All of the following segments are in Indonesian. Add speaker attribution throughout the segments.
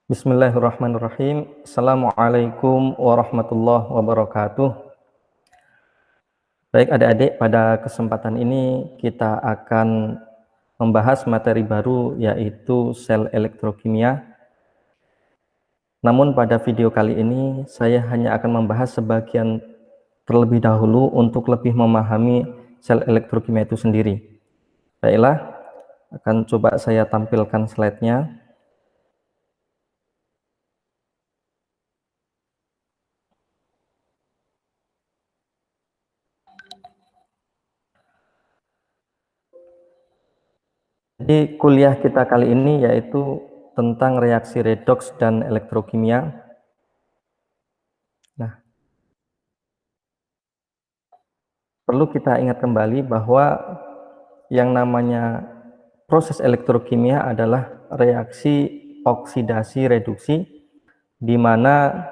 Speaker 1: Bismillahirrahmanirrahim. Assalamualaikum warahmatullahi wabarakatuh. Baik adik-adik, pada kesempatan ini kita akan membahas materi baru yaitu sel elektrokimia. Namun pada video kali ini saya hanya akan membahas sebagian terlebih dahulu untuk lebih memahami sel elektrokimia itu sendiri. Baiklah, akan coba saya tampilkan slide-nya. Jadi kuliah kita kali ini yaitu tentang reaksi redoks dan elektrokimia. Nah, perlu kita ingat kembali bahwa yang namanya proses elektrokimia adalah reaksi oksidasi reduksi, di mana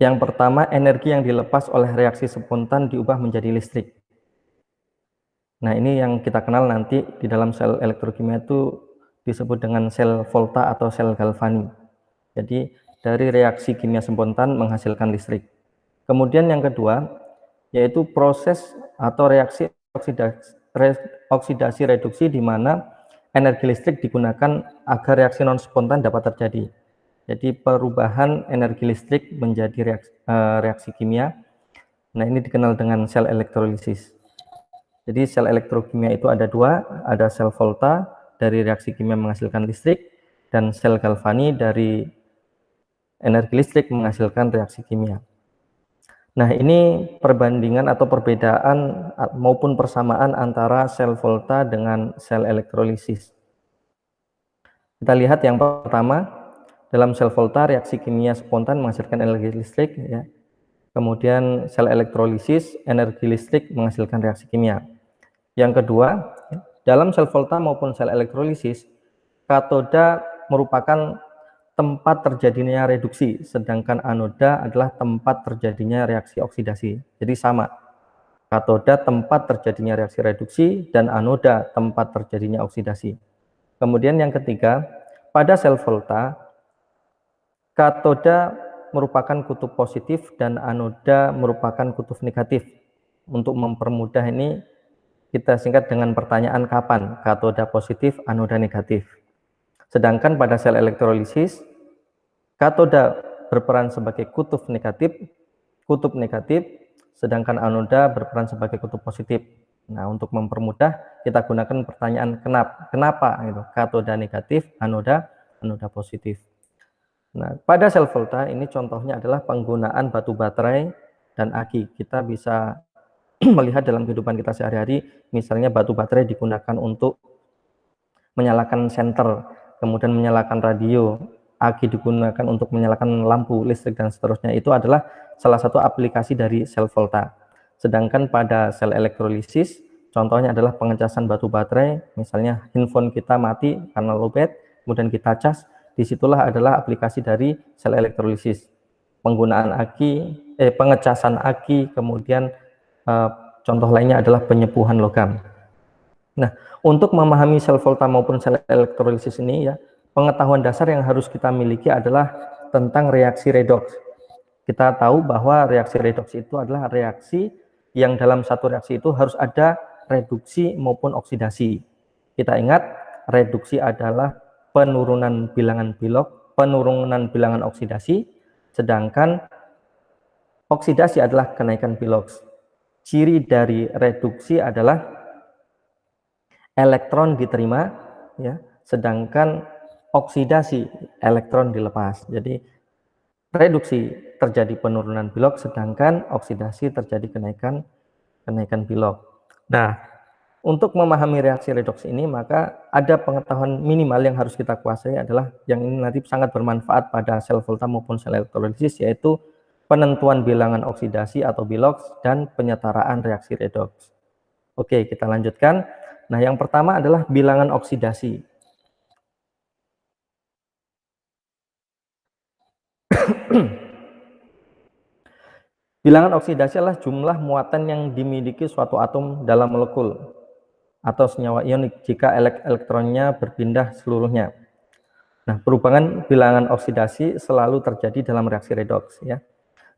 Speaker 1: yang pertama energi yang dilepas oleh reaksi spontan diubah menjadi listrik. Nah, ini yang kita kenal nanti di dalam sel elektrokimia itu disebut dengan sel Volta atau sel Galvani. Jadi dari reaksi kimia spontan menghasilkan listrik. Kemudian yang kedua yaitu proses atau reaksi oksidasi reduksi, di mana energi listrik digunakan agar reaksi non spontan dapat terjadi. Jadi perubahan energi listrik menjadi reaksi kimia. Nah, ini dikenal dengan sel elektrolisis. Jadi sel elektrokimia itu ada dua, ada sel Volta dari reaksi kimia menghasilkan listrik, dan sel Galvani dari energi listrik menghasilkan reaksi kimia. Nah, ini perbandingan atau perbedaan maupun persamaan antara sel Volta dengan sel elektrolisis. Kita lihat yang pertama, dalam sel Volta reaksi kimia spontan menghasilkan energi listrik, ya. Kemudian sel elektrolisis, energi listrik menghasilkan reaksi kimia. Yang kedua, dalam sel Volta maupun sel elektrolisis, katoda merupakan tempat terjadinya reduksi, sedangkan anoda adalah tempat terjadinya reaksi oksidasi. Jadi sama, katoda tempat terjadinya reaksi reduksi dan anoda tempat terjadinya oksidasi. Kemudian yang ketiga, pada sel Volta, katoda merupakan kutub positif dan anoda merupakan kutub negatif. Untuk mempermudah ini, kita singkat dengan pertanyaan kapan katoda positif, anoda negatif. Sedangkan pada sel elektrolisis, katoda berperan sebagai kutub negatif, sedangkan anoda berperan sebagai kutub positif. Nah, untuk mempermudah kita gunakan pertanyaan kenapa gitu, katoda negatif, anoda positif. Nah, pada sel Volta ini contohnya adalah penggunaan batu baterai dan aki. Kita bisa melihat dalam kehidupan kita sehari-hari, misalnya batu baterai digunakan untuk menyalakan senter, kemudian menyalakan radio, aki digunakan untuk menyalakan lampu listrik dan seterusnya. Itu adalah salah satu aplikasi dari sel Volta. Sedangkan pada sel elektrolisis, contohnya adalah pengecasan batu baterai, misalnya handphone kita mati karena lowbat, kemudian kita cas, disitulah adalah aplikasi dari sel elektrolisis. Penggunaan aki, pengecasan aki, kemudian contoh lainnya adalah penyepuhan logam. Nah, untuk memahami sel Volta maupun sel elektrolisis ini, ya, pengetahuan dasar yang harus kita miliki adalah tentang reaksi redoks. Kita tahu bahwa reaksi redoks itu adalah reaksi yang dalam satu reaksi itu harus ada reduksi maupun oksidasi. Kita ingat, reduksi adalah penurunan bilangan bilok, penurunan bilangan oksidasi, sedangkan oksidasi adalah kenaikan biloks. Ciri dari reduksi adalah elektron diterima, ya, sedangkan oksidasi elektron dilepas. Jadi reduksi terjadi penurunan bilok, sedangkan oksidasi terjadi kenaikan bilok. Nah, untuk memahami reaksi redoks ini, maka ada pengetahuan minimal yang harus kita kuasai, adalah yang ini nanti sangat bermanfaat pada sel Volta maupun sel elektrolisis, yaitu penentuan bilangan oksidasi atau biloks dan penyetaraan reaksi redoks. Oke, kita lanjutkan. Nah, yang pertama adalah bilangan oksidasi. Bilangan oksidasi adalah jumlah muatan yang dimiliki suatu atom dalam molekul atau senyawa ionik jika elektronnya berpindah seluruhnya. Nah, perubahan bilangan oksidasi selalu terjadi dalam reaksi redoks ya.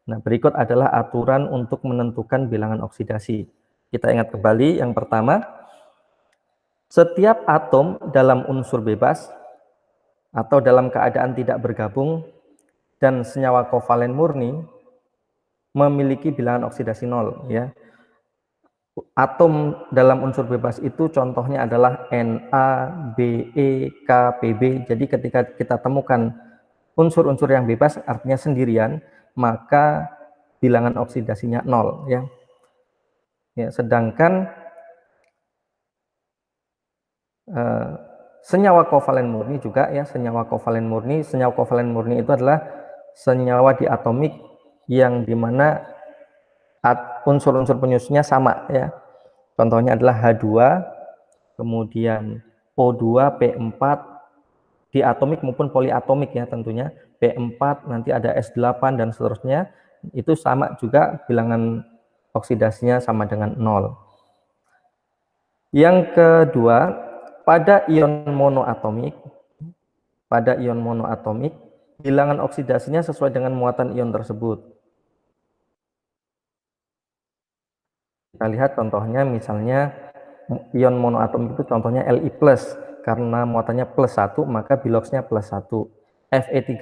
Speaker 1: Nah, berikut adalah aturan untuk menentukan bilangan oksidasi. Kita ingat kembali, yang pertama, setiap atom dalam unsur bebas atau dalam keadaan tidak bergabung dan senyawa kovalen murni memiliki bilangan oksidasi 0 ya. Atom dalam unsur bebas itu contohnya adalah Na, Be, K, Pb. Jadi ketika kita temukan unsur-unsur yang bebas artinya sendirian, maka bilangan oksidasinya 0 ya. Sedangkan senyawa kovalen murni juga ya, senyawa kovalen murni itu adalah senyawa diatomik yang dimana unsur-unsur penyusunnya sama ya. Contohnya adalah H2, kemudian O2, P4, diatomik maupun poliatomik ya tentunya. P4, nanti ada S8 dan seterusnya. Itu sama juga bilangan oksidasinya sama dengan 0. Yang kedua, pada ion monoatomik, bilangan oksidasinya sesuai dengan muatan ion tersebut. Kita lihat contohnya, misalnya ion monoatomik itu contohnya Li+, karena muatannya +1, maka biloxnya +1. Fe3+,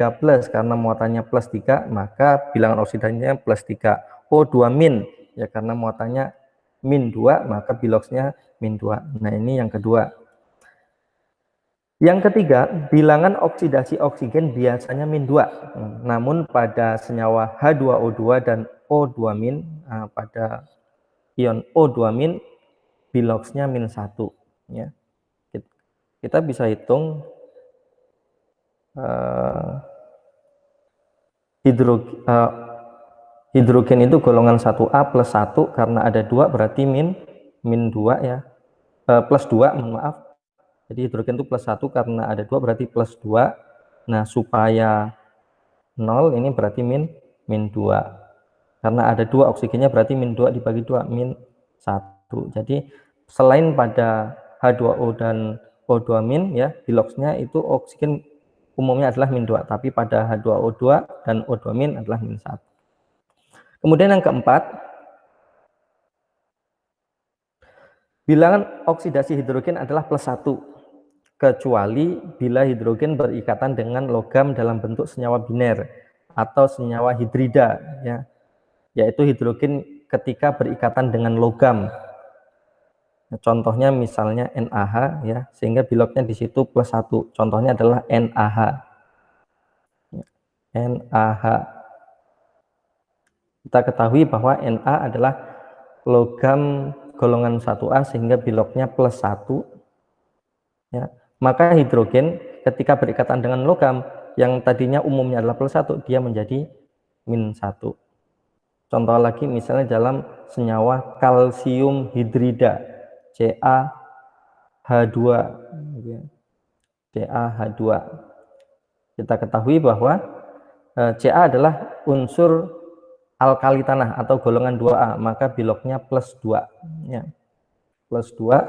Speaker 1: karena muatannya +3, maka bilangan oksidasinya +3. O2- ya karena muatannya -2, maka biloxnya -2. Nah, ini yang kedua. Yang ketiga, bilangan oksidasi oksigen biasanya -2. Namun pada senyawa H2O2 dan O2-, pada ion O2-, biloxnya -1 ya. Kita bisa hitung hidrogen itu golongan 1A plus 1 karena ada 2 berarti -2 ya. Plus 2, mohon maaf. Jadi hidrogen itu plus 1 karena ada 2 berarti plus 2. Nah, supaya 0 ini berarti -2. Karena ada 2 oksigennya berarti -2 dibagi 2 -1. Jadi selain pada H2O dan O2- ya, biloxnya itu oksigen umumnya adalah -2, tapi pada H2O2 dan O2- adalah -1. Kemudian yang keempat, bilangan oksidasi hidrogen adalah +1, kecuali bila hidrogen berikatan dengan logam dalam bentuk senyawa biner atau senyawa hidrida ya, yaitu hidrogen ketika berikatan dengan logam. Contohnya misalnya NaH ya, sehingga biloxnya di situ +1. Contohnya adalah NaH. NaH. Kita ketahui bahwa Na adalah logam golongan 1A sehingga biloxnya +1 ya. Maka hidrogen ketika berikatan dengan logam yang tadinya umumnya adalah +1, dia menjadi -1. Contoh lagi misalnya dalam senyawa kalsium hidrida CaH2 CaH2. Kita ketahui bahwa Ca adalah unsur alkali tanah atau golongan 2A, maka biloxnya +2 ya. +2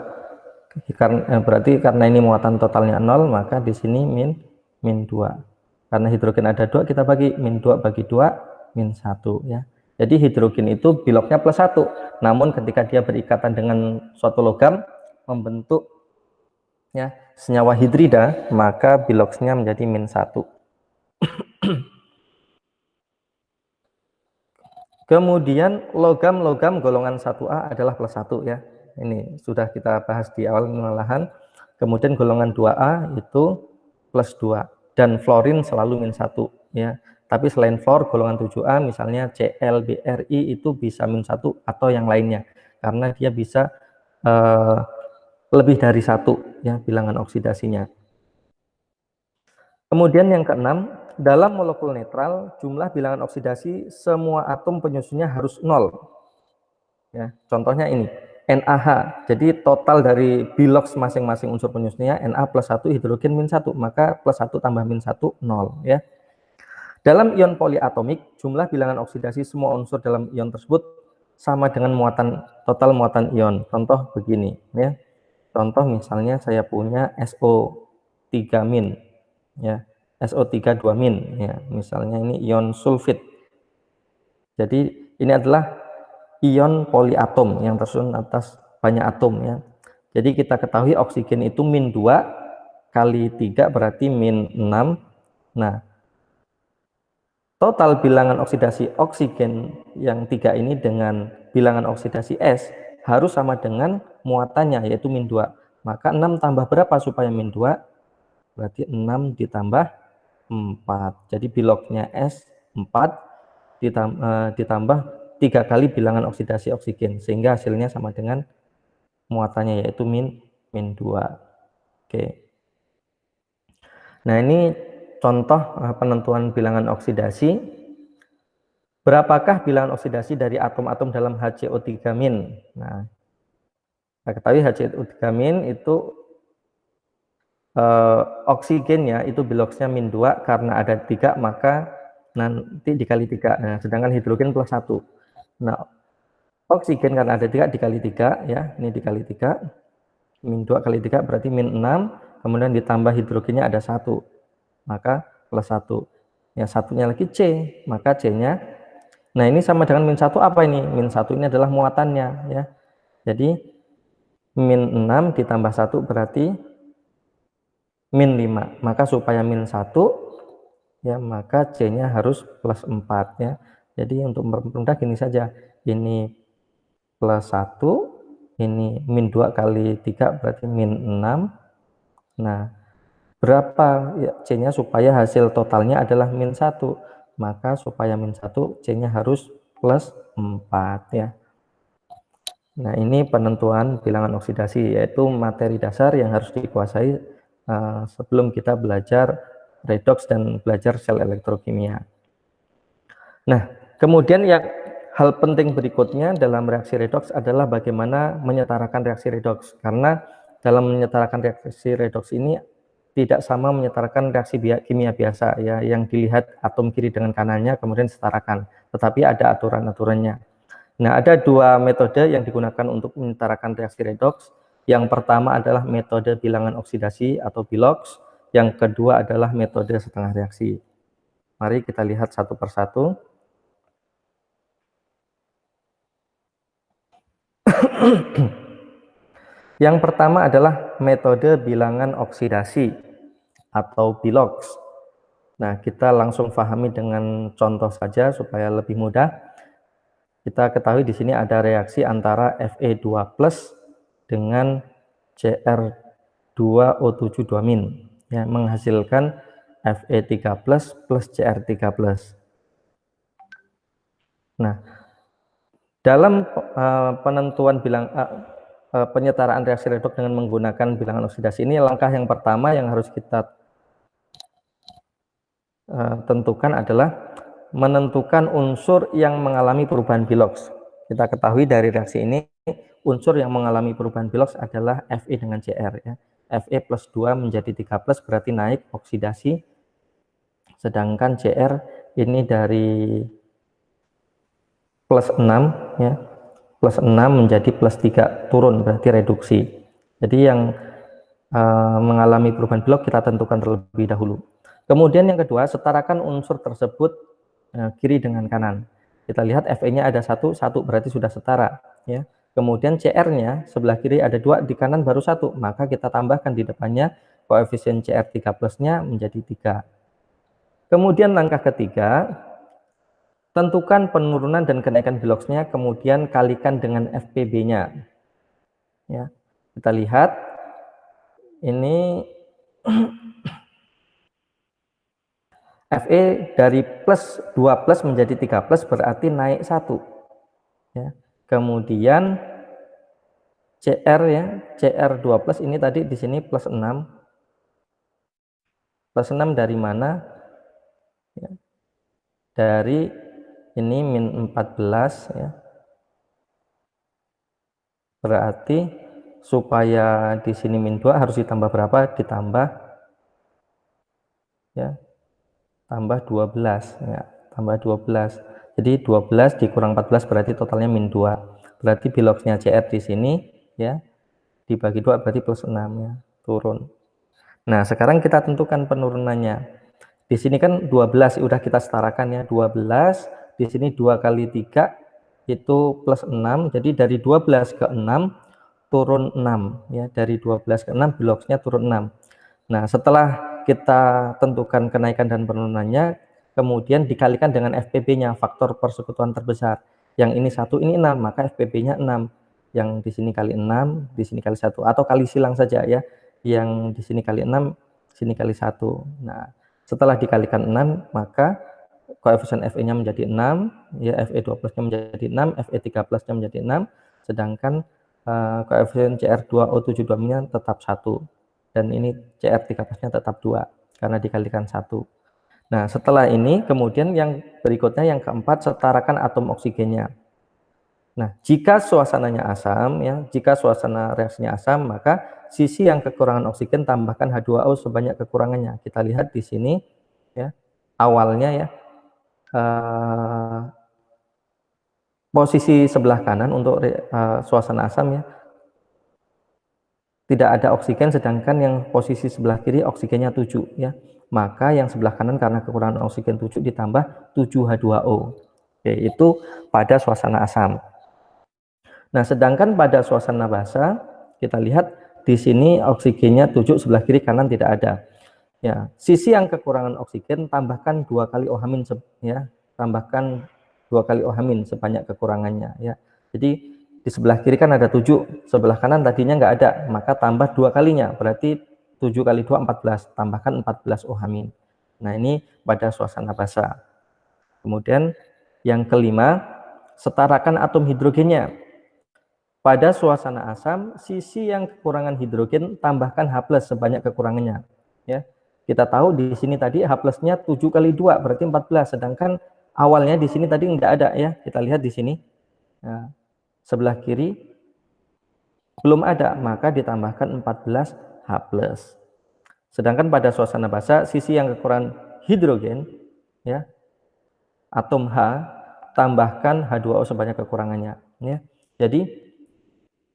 Speaker 1: berarti karena ini muatan totalnya 0, maka di sini -2. Karena hidrogen ada 2, kita bagi -2 bagi 2 -1 ya. Jadi hidrogen itu biloxnya +1, namun ketika dia berikatan dengan suatu logam membentuk ya senyawa hidrida, maka biloxnya menjadi -1. Kemudian logam-logam golongan 1A adalah +1 ya. Ini sudah kita bahas di awal penjelasan. Kemudian golongan 2A itu +2 dan fluorin selalu -1 ya. Tapi selain fluor golongan 7A misalnya ClBrI itu bisa -1 atau yang lainnya karena dia bisa lebih dari 1 ya bilangan oksidasinya. Kemudian yang keenam, dalam molekul netral, jumlah bilangan oksidasi semua atom penyusunnya harus 0. Ya, contohnya ini, NaH. Jadi total dari bilox masing-masing unsur penyusunnya Na +1, hidrogen -1, maka +1 tambah -1, 0. Ya. Dalam ion poliatomik, jumlah bilangan oksidasi semua unsur dalam ion tersebut sama dengan total muatan ion. Contoh begini. Ya. Contoh misalnya saya punya SO3-. ya, SO3 2-min ya. Misalnya ini ion sulfit. Jadi ini adalah ion poliatom yang tersusun atas banyak atom ya. Jadi kita ketahui oksigen itu min 2 kali 3 berarti min 6. Nah, total bilangan oksidasi oksigen yang 3 ini dengan bilangan oksidasi S harus sama dengan muatannya, yaitu min 2. Maka 6 tambah berapa supaya min 2? Berarti 6 ditambah 4. Jadi biloknya S 4 ditambah 3 kali bilangan oksidasi oksigen, sehingga hasilnya sama dengan muatannya, yaitu min 2. Oke. Nah, ini contoh penentuan bilangan oksidasi. Berapakah bilangan oksidasi dari atom-atom dalam HCO3-. Nah, kita ketahui HCO3- itu oksigennya itu biloksnya min 2, karena ada 3 maka nanti dikali 3. Nah, sedangkan hidrogen plus 1. Nah, oksigen karena ada 3 dikali 3 ya, ini dikali 3. Min 2 kali 3 berarti min 6, kemudian ditambah hidrogennya ada 1, maka plus 1. Ya, satunya lagi C, maka C-nya. Nah, ini sama dengan min 1 apa ini? Min 1 ini adalah muatannya ya. Jadi min 6 ditambah 1 berarti min 5. Maka supaya min 1 ya, maka C-nya harus plus 4 ya. Jadi untuk mempermudah gini saja. Ini plus 1, ini min 2 kali 3 berarti min 6. Nah, berapa ya C-nya supaya hasil totalnya adalah min 1? Maka supaya min 1 C-nya harus plus 4 ya. Nah, ini penentuan bilangan oksidasi, yaitu materi dasar yang harus dikuasai sebelum kita belajar redoks dan belajar sel elektrokimia. Nah, kemudian yang hal penting berikutnya dalam reaksi redoks adalah bagaimana menyetarakan reaksi redoks. Karena dalam menyetarakan reaksi redoks ini tidak sama menyetarakan reaksi kimia biasa ya, yang dilihat atom kiri dengan kanannya kemudian disetarakan, tetapi ada aturan-aturannya. Nah, ada 2 metode yang digunakan untuk menyetarakan reaksi redoks. Yang pertama adalah metode bilangan oksidasi atau biloks. Yang kedua adalah metode setengah reaksi. Mari kita lihat satu persatu. Yang pertama adalah metode bilangan oksidasi atau biloks. Nah, kita langsung pahami dengan contoh saja supaya lebih mudah. Kita ketahui di sini ada reaksi antara Fe2+ dengan Cr2O7 2- ya, menghasilkan Fe3+ plus Cr3+. Nah, dalam penentuan penyetaraan reaksi redoks dengan menggunakan bilangan oksidasi ini, langkah yang pertama yang harus kita tentukan adalah menentukan unsur yang mengalami perubahan biloks. Kita ketahui dari reaksi ini unsur yang mengalami perubahan biloks adalah Fe dengan Cr ya. Fe plus 2 menjadi 3+ berarti naik oksidasi, sedangkan Cr ini dari plus 6 ya, plus 6 menjadi plus 3 turun berarti reduksi. Jadi yang mengalami perubahan biloks kita tentukan terlebih dahulu. Kemudian yang kedua, setarakan unsur tersebut kiri dengan kanan. Kita lihat Fe-nya ada 1 berarti sudah setara ya. Kemudian Cr-nya sebelah kiri ada 2, di kanan baru 1, maka kita tambahkan di depannya koefisien Cr3+-nya menjadi 3. Kemudian langkah ketiga, tentukan penurunan dan kenaikan biloksnya, kemudian kalikan dengan FPB-nya. Ya. Kita lihat ini Fe dari plus 2+ menjadi 3+ berarti naik 1 ya. Kemudian Cr ya, Cr2+ ini tadi di sini plus 6. Plus 6 dari mana? Ya. Dari ini min 14 ya. Berarti supaya di sini min 2 harus ditambah berapa? Ditambah ya, tambah 12 ya, tambah 12. Jadi 12 dikurang 14 berarti totalnya min 2. Berarti biloksnya Cr di sini ya dibagi 2 berarti plus 6 ya, turun. Nah, sekarang kita tentukan penurunannya. Di sini kan 12 udah kita setarakan ya, 12, di sini 2 kali 3 itu plus 6, jadi dari 12 ke 6 turun 6 ya, dari 12 ke 6 bloksnya turun 6. Nah, setelah kita tentukan kenaikan dan penurunannya, kemudian dikalikan dengan FPB-nya, faktor persekutuan terbesar. Yang ini 1, ini 6, maka FPB-nya 6. Yang di sini kali 6, di sini kali 1, atau kali silang saja ya. Yang di sini kali 6, sini kali 1. Nah, setelah dikalikan 6, maka koefisien FE-nya menjadi 6, ya FE12-nya menjadi 6, FE13-nya menjadi 6, sedangkan koefisien CR2O72-nya tetap 1. Dan ini CR13-nya tetap 2, karena dikalikan 1. Nah, setelah ini, kemudian yang berikutnya, yang keempat, setarakan atom oksigennya. Nah, jika suasananya asam, ya, jika suasana reaksinya asam, maka sisi yang kekurangan oksigen tambahkan H2O sebanyak kekurangannya. Kita lihat di sini, ya, awalnya ya, posisi sebelah kanan untuk suasana asam ya, tidak ada oksigen, sedangkan yang posisi sebelah kiri oksigennya 7 ya. Maka yang sebelah kanan karena kekurangan oksigen 7 ditambah 7H2O. Oke, itu pada suasana asam. Nah, sedangkan pada suasana basa kita lihat di sini oksigennya 7, sebelah kiri kanan tidak ada. Ya, sisi yang kekurangan oksigen tambahkan 2 kali OH- ya, tambahkan 2 kali OH- sebanyak kekurangannya ya. Jadi di sebelah kiri kan ada 7, sebelah kanan tadinya nggak ada, maka tambah 2 kalinya, berarti 7 kali 2 14, tambahkan 14 OH-. Nah, ini pada suasana basa. Kemudian yang kelima, setarakan atom hidrogennya. Pada suasana asam, sisi yang kekurangan hidrogen tambahkan H+ sebanyak kekurangannya ya. Kita tahu di sini tadi H+-nya 7 kali 2 berarti 14, sedangkan awalnya di sini tadi enggak ada ya. Kita lihat di sini. Nah, sebelah kiri belum ada, maka ditambahkan 14 H+. Sedangkan pada suasana basa, sisi yang kekurangan hidrogen ya, atom H, tambahkan H2O sebanyak kekurangannya ya. Jadi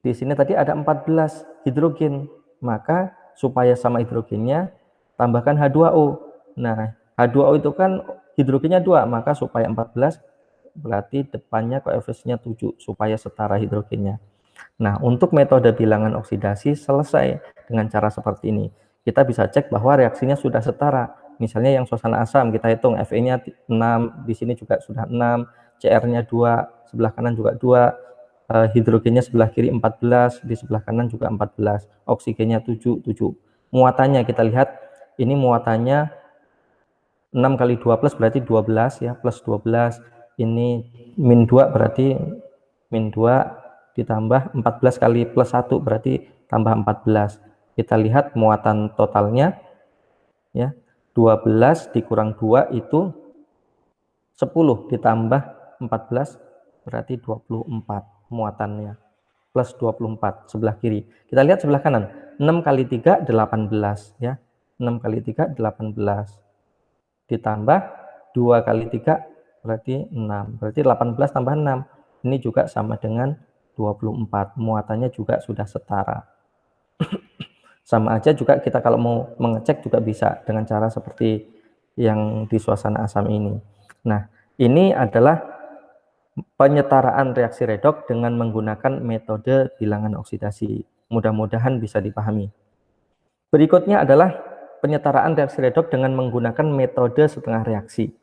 Speaker 1: di sini tadi ada 14 hidrogen, maka supaya sama hidrogennya tambahkan H2O. Nah, H2O itu kan hidrogennya 2, maka supaya 14 berarti depannya koefisiennya 7 supaya setara hidrogennya. Nah, untuk metode bilangan oksidasi selesai dengan cara seperti ini. Kita bisa cek bahwa reaksinya sudah setara. Misalnya yang suasana asam, kita hitung Fe-nya 6, di sini juga sudah 6, Cr-nya 2, sebelah kanan juga 2, hidrogennya sebelah kiri 14, di sebelah kanan juga 14, oksigennya 7, 7. Muatannya kita lihat, ini muatannya 6 kali 2 plus berarti 12 ya, plus 12. Ini min 2 berarti min 2 ditambah 14 kali plus 1 berarti tambah 14. Kita lihat muatan totalnya ya, 12 dikurang 2 itu 10 ditambah 14 berarti 24 muatannya, plus 24 sebelah kiri. Kita lihat sebelah kanan, 6 kali 3 18 ya, 6 kali 3 18 ditambah 2 kali 3 berarti 6, berarti 18 tambah 6 ini juga sama dengan 24, muatannya juga sudah setara. Sama aja juga kita kalau mau mengecek juga bisa dengan cara seperti yang di suasana asam ini. Nah, ini adalah penyetaraan reaksi redoks dengan menggunakan metode bilangan oksidasi. Mudah-mudahan bisa dipahami. Berikutnya adalah penyetaraan reaksi redoks dengan menggunakan metode setengah reaksi.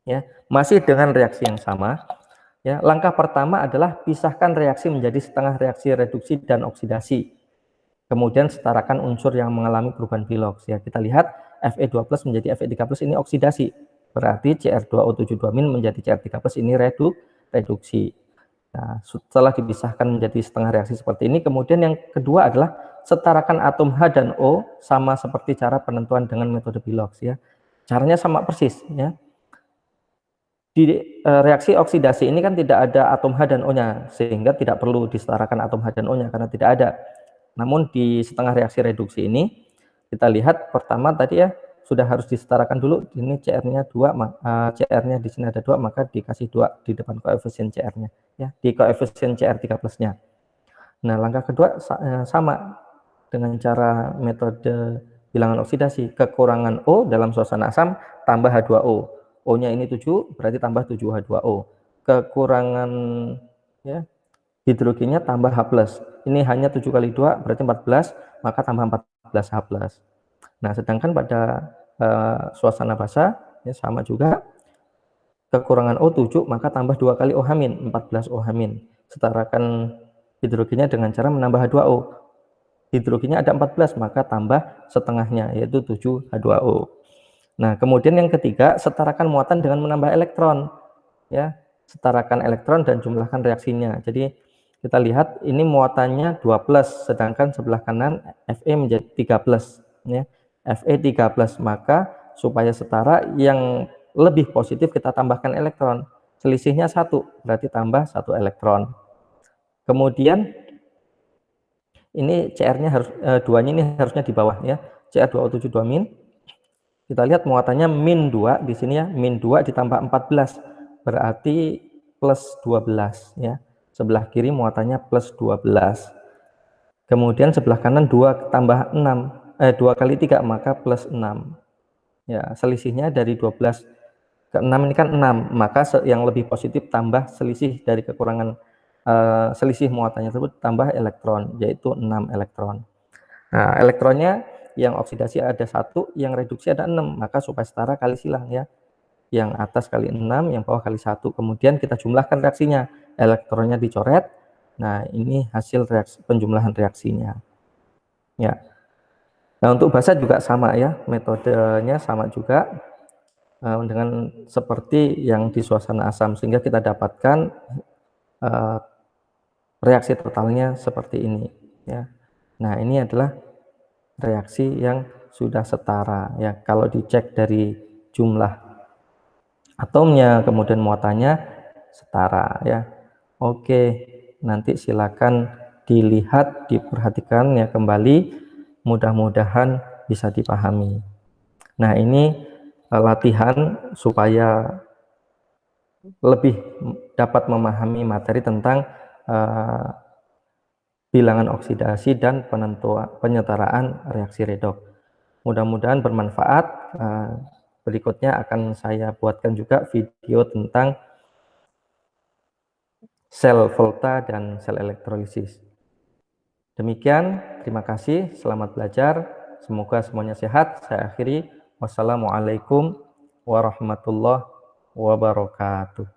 Speaker 1: Ya, masih dengan reaksi yang sama. Ya, langkah pertama adalah pisahkan reaksi menjadi setengah reaksi reduksi dan oksidasi. Kemudian setarakan unsur yang mengalami perubahan Philox. Ya, kita lihat Fe2+ menjadi Fe3+ ini oksidasi. Berarti Cr2O72- menjadi Cr3+ ini reduksi. Nah, setelah dipisahkan menjadi setengah reaksi seperti ini, kemudian yang kedua adalah setarakan atom H dan O sama seperti cara penentuan dengan metode Philox ya. Caranya sama persis ya. Di reaksi oksidasi ini kan tidak ada atom H dan O-nya, sehingga tidak perlu disetarakan atom H dan O-nya karena tidak ada. Namun di setengah reaksi reduksi ini kita lihat pertama tadi ya sudah harus disetarakan dulu. Ini Cr-nya 2, Cr-nya di sini ada 2, maka dikasih 2 di depan koefisien Cr-nya ya, di koefisien Cr3+-nya. Nah, langkah kedua sama dengan cara metode bilangan oksidasi. Kekurangan O dalam suasana asam tambah H2O. O-nya ini 7, berarti tambah 7H2O. Kekurangan ya, hidrogennya tambah H+. Ini hanya 7 kali 2, berarti 14, maka tambah 14H+. Nah, sedangkan pada suasana basa, ya sama juga. Kekurangan O7, maka tambah 2 kali OH-, 14 OH-. Setarakan hidrogennya dengan cara menambah H2O. Hidrogennya ada 14, maka tambah setengahnya, yaitu 7H2O. Nah, kemudian yang ketiga, setarakan muatan dengan menambah elektron. Ya, setarakan elektron dan jumlahkan reaksinya. Jadi kita lihat ini muatannya 2+, sedangkan sebelah kanan Fe menjadi 3+. Ya. Fe 3+, maka supaya setara yang lebih positif kita tambahkan elektron. Selisihnya 1, berarti tambah 1 elektron. Kemudian ini CR-nya harus duanya ini harusnya di bawah ya. Cr2O7 2-. Kita lihat muatannya -2 di sini ya, -2 ditambah 14 berarti +12 ya. Sebelah kiri muatannya +12. Kemudian sebelah kanan 2 tambah 2 kali 3 maka +6. Ya, selisihnya dari 12 ke 6 ini kan 6, maka yang lebih positif tambah selisih dari kekurangan selisih muatannya tersebut tambah elektron, yaitu 6 elektron. Nah, elektronnya yang oksidasi ada 1, yang reduksi ada 6, maka supaya setara kali silang ya. Yang atas kali 6, yang bawah kali 1. Kemudian kita jumlahkan reaksinya. Elektronnya dicoret. Nah, ini hasil penjumlahan reaksinya. Ya. Nah, untuk basa juga sama ya, metodenya sama juga dengan seperti yang di suasana asam, sehingga kita dapatkan reaksi totalnya seperti ini ya. Nah, ini adalah reaksi yang sudah setara ya. Kalau dicek dari jumlah atomnya kemudian muatannya setara ya. Oke, nanti silakan dilihat, diperhatikan ya kembali, mudah-mudahan bisa dipahami. Nah, ini latihan supaya lebih dapat memahami materi tentang bilangan oksidasi dan penyetaraan reaksi redoks. Mudah-mudahan bermanfaat. Berikutnya akan saya buatkan juga video tentang sel volta dan sel elektrolisis. Demikian, terima kasih, selamat belajar. Semoga semuanya sehat. Saya akhiri. Wassalamualaikum warahmatullahi wabarakatuh.